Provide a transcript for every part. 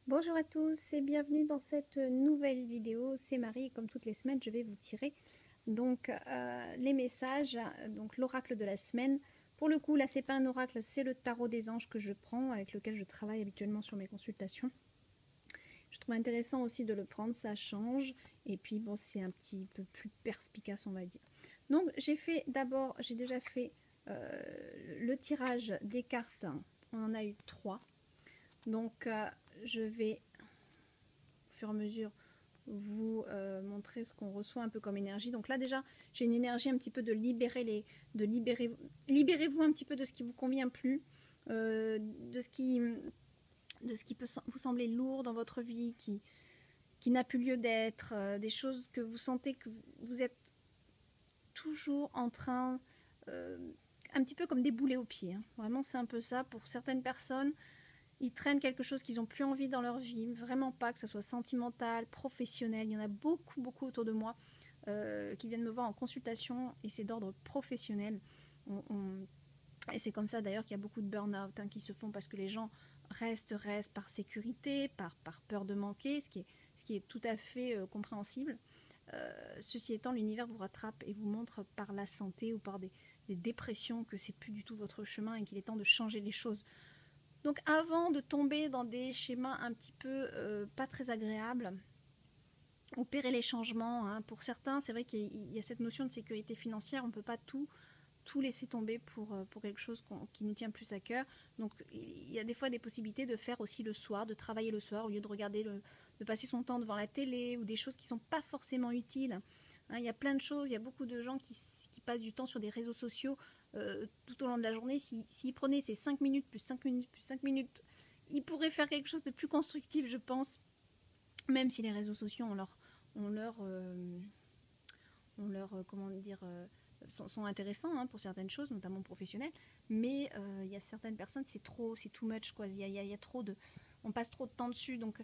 Bonjour à tous et bienvenue dans cette nouvelle vidéo. C'est Marie et comme toutes les semaines, je vais vous tirer donc les messages, donc l'oracle de la semaine. Pour le coup, là, c'est pas un oracle, c'est le tarot des anges que je prends, avec lequel je travaille habituellement sur mes consultations. Je trouve intéressant aussi de le prendre, ça change. Et puis bon, c'est un petit peu plus perspicace, on va dire. Donc j'ai déjà fait le tirage des cartes. On en a eu 3. Donc je vais au fur et à mesure vous montrer ce qu'on reçoit un peu comme énergie. Donc là déjà j'ai une énergie un petit peu de libérez-vous un petit peu de ce qui vous convient plus, de ce qui peut vous sembler lourd dans votre vie, qui n'a plus lieu d'être, des choses que vous sentez que vous êtes toujours en train, un petit peu comme des boulets aux pieds, hein. Vraiment c'est un peu ça pour certaines personnes. Ils traînent quelque chose qu'ils n'ont plus envie dans leur vie, vraiment pas, que ce soit sentimental, professionnel. Il y en a beaucoup, beaucoup autour de moi qui viennent me voir en consultation et c'est d'ordre professionnel. Et c'est comme ça d'ailleurs qu'il y a beaucoup de burn-out qui se font parce que les gens restent par sécurité, par peur de manquer, ce qui est tout à fait compréhensible. Ceci étant, l'univers vous rattrape et vous montre par la santé ou par des dépressions que c'est plus du tout votre chemin et qu'il est temps de changer les choses. Donc avant de tomber dans des schémas un petit peu pas très agréables, opérer les changements, hein. Pour certains, c'est vrai qu'il y a cette notion de sécurité financière, on ne peut pas tout laisser tomber pour quelque chose qui nous tient plus à cœur. Donc il y a des fois des possibilités de faire aussi le soir, de travailler le soir, au lieu de regarder, de passer son temps devant la télé ou des choses qui ne sont pas forcément utiles. Hein, il y a plein de choses, il y a beaucoup de gens qui passent du temps sur des réseaux sociaux tout au long de la journée. S'ils prenaient ces 5 minutes, plus 5 minutes, plus 5 minutes, ils pourraient faire quelque chose de plus constructif, je pense. Même si les réseaux sociaux comment dire, sont intéressants hein, pour certaines choses, notamment professionnelles. Mais il y a certaines personnes, c'est too much, quoi. Il y a trop de... On passe trop de temps dessus, donc...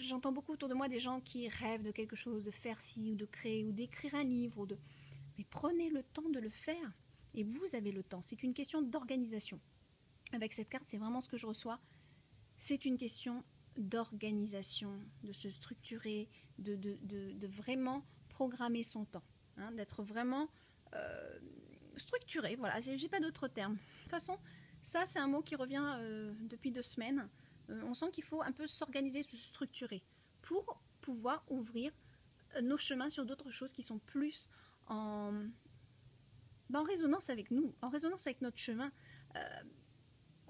J'entends beaucoup autour de moi des gens qui rêvent de quelque chose, de faire ci, ou de créer, ou d'écrire un livre, mais prenez le temps de le faire. Et vous avez le temps. C'est une question d'organisation. Avec cette carte, c'est vraiment ce que je reçois. C'est une question d'organisation, de se structurer, de vraiment programmer son temps. Hein, d'être vraiment structuré. Voilà, j'ai pas d'autre terme. De toute façon, ça, c'est un mot qui revient depuis 2 semaines. On sent qu'il faut un peu s'organiser, se structurer pour pouvoir ouvrir nos chemins sur d'autres choses qui sont plus en résonance avec nous, en résonance avec notre chemin,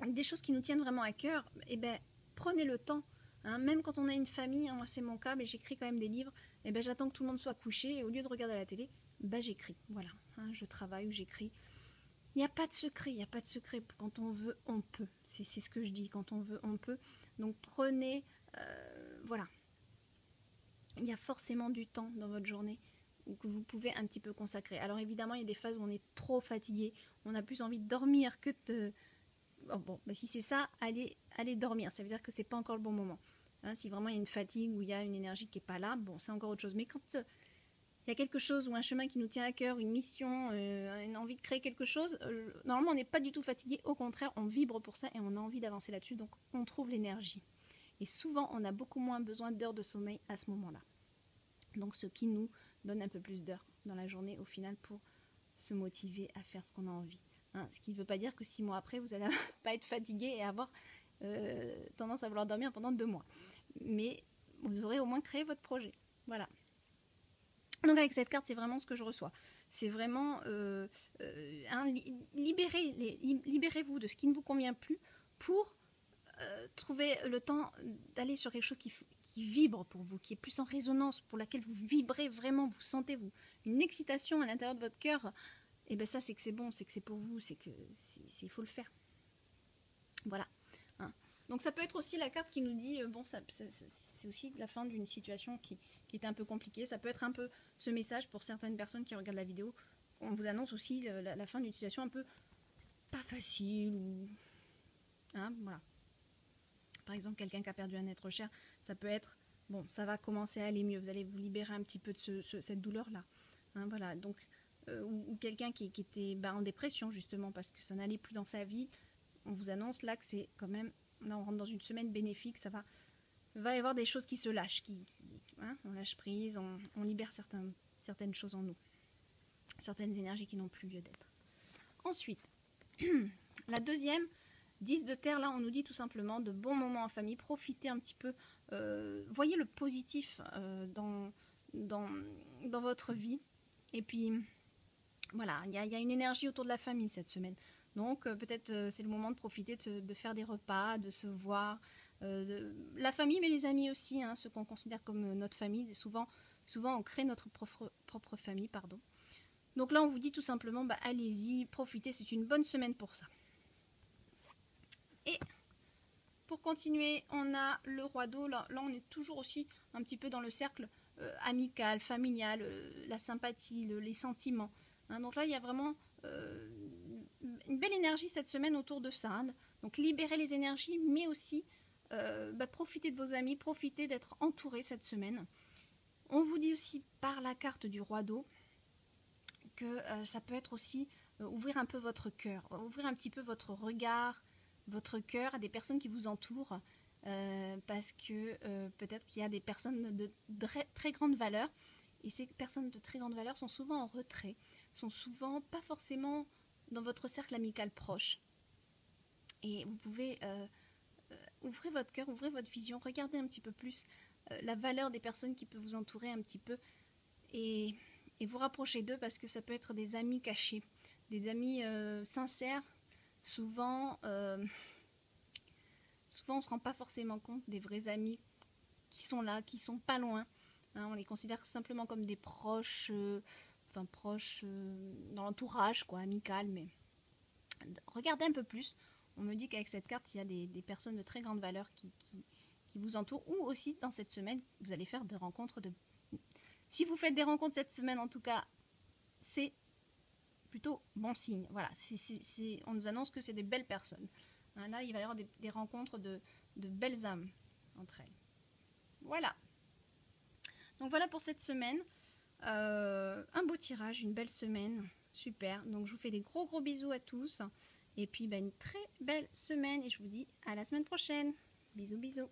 des choses qui nous tiennent vraiment à cœur. Et ben, prenez le temps. Hein, même quand on a une famille, hein, moi c'est mon cas, mais j'écris quand même des livres, et ben j'attends que tout le monde soit couché et au lieu de regarder la télé, ben j'écris. Voilà, hein, je travaille ou j'écris. Il n'y a pas de secret, il n'y a pas de secret. Quand on veut, on peut. C'est ce que je dis, quand on veut, on peut. Donc prenez, voilà. Il y a forcément du temps dans votre journée que vous pouvez un petit peu consacrer. Alors évidemment, il y a des phases où on est trop fatigué, on a plus envie de dormir que de... Bon, bah si c'est ça, allez dormir. Ça veut dire que c'est pas encore le bon moment. Hein, si vraiment il y a une fatigue ou il y a une énergie qui n'est pas là, bon, c'est encore autre chose. Mais quand il y a quelque chose ou un chemin qui nous tient à cœur, une mission, une envie de créer quelque chose, normalement on n'est pas du tout fatigué, au contraire on vibre pour ça et on a envie d'avancer là-dessus, donc on trouve l'énergie. Et souvent on a beaucoup moins besoin d'heures de sommeil à ce moment-là. Donc ce qui nous donne un peu plus d'heures dans la journée au final pour se motiver à faire ce qu'on a envie. Hein, ce qui ne veut pas dire que 6 mois après vous n'allez pas être fatigué et avoir tendance à vouloir dormir pendant 2 mois. Mais vous aurez au moins créé votre projet. Voilà. Donc avec cette carte, c'est vraiment ce que je reçois. C'est vraiment libérez-vous de ce qui ne vous convient plus pour trouver le temps d'aller sur quelque chose qui vibre pour vous, qui est plus en résonance, pour laquelle vous vibrez vraiment, vous sentez une excitation à l'intérieur de votre cœur. Et bien ça, c'est que c'est bon, c'est que c'est pour vous, c'est que il faut le faire. Voilà. Hein. Donc ça peut être aussi la carte qui nous dit, bon, c'est aussi la fin d'une situation qui était un peu compliquée. Ça peut être un peu ce message pour certaines personnes qui regardent la vidéo. On vous annonce aussi la fin d'une situation un peu pas facile. Hein, voilà. Par exemple, quelqu'un qui a perdu un être cher, ça peut être, bon, ça va commencer à aller mieux. Vous allez vous libérer un petit peu de cette douleur-là. Hein, voilà, donc, ou quelqu'un qui était en dépression, justement, parce que ça n'allait plus dans sa vie. On vous annonce là que c'est quand même là on rentre dans une semaine bénéfique, il va y avoir des choses qui se lâchent, hein, on lâche prise, on libère certaines choses en nous, certaines énergies qui n'ont plus lieu d'être. Ensuite, la deuxième, 10 de terre, là on nous dit tout simplement de bons moments en famille, profitez un petit peu, voyez le positif dans votre vie. Et puis voilà, il y a une énergie autour de la famille cette semaine. Donc peut-être c'est le moment de profiter de faire des repas, de se voir, la famille mais les amis aussi, hein, ceux qu'on considère comme notre famille. Souvent on crée notre propre famille, pardon. Donc là on vous dit tout simplement, allez-y, profitez, c'est une bonne semaine pour ça. Et pour continuer, on a le roi d'eau. Là on est toujours aussi un petit peu dans le cercle amical, familial, la sympathie, les sentiments. Hein, donc là il y a vraiment une belle énergie cette semaine autour de ça. Hein. Donc libérez les énergies, mais aussi profitez de vos amis, profitez d'être entouré cette semaine. On vous dit aussi par la carte du roi d'eau que ça peut être aussi ouvrir un peu votre cœur, ouvrir un petit peu votre regard, votre cœur à des personnes qui vous entourent, parce que peut-être qu'il y a des personnes de très grande valeur, et ces personnes de très grande valeur sont souvent en retrait, sont souvent pas forcément dans votre cercle amical proche. Et vous pouvez ouvrir votre cœur, ouvrir votre vision, regardez un petit peu plus la valeur des personnes qui peuvent vous entourer un petit peu, et vous rapprocher d'eux, parce que ça peut être des amis cachés, des amis sincères. Souvent on ne se rend pas forcément compte des vrais amis qui sont là, qui sont pas loin. Hein, on les considère simplement comme des proches, proches dans l'entourage, quoi, amical. Mais regardez un peu plus. On me dit qu'avec cette carte, il y a des personnes de très grande valeur qui vous entourent. Ou aussi, dans cette semaine, vous allez faire des rencontres de... Si vous faites des rencontres cette semaine, en tout cas, c'est plutôt bon signe. Voilà, on nous annonce que c'est des belles personnes. Hein, là, il va y avoir des rencontres de belles âmes entre elles. Voilà. Donc voilà pour cette semaine. Un beau tirage, une belle semaine. Super. Donc je vous fais des gros bisous à tous. Et puis une très belle semaine. Et je vous dis à la semaine prochaine. Bisous.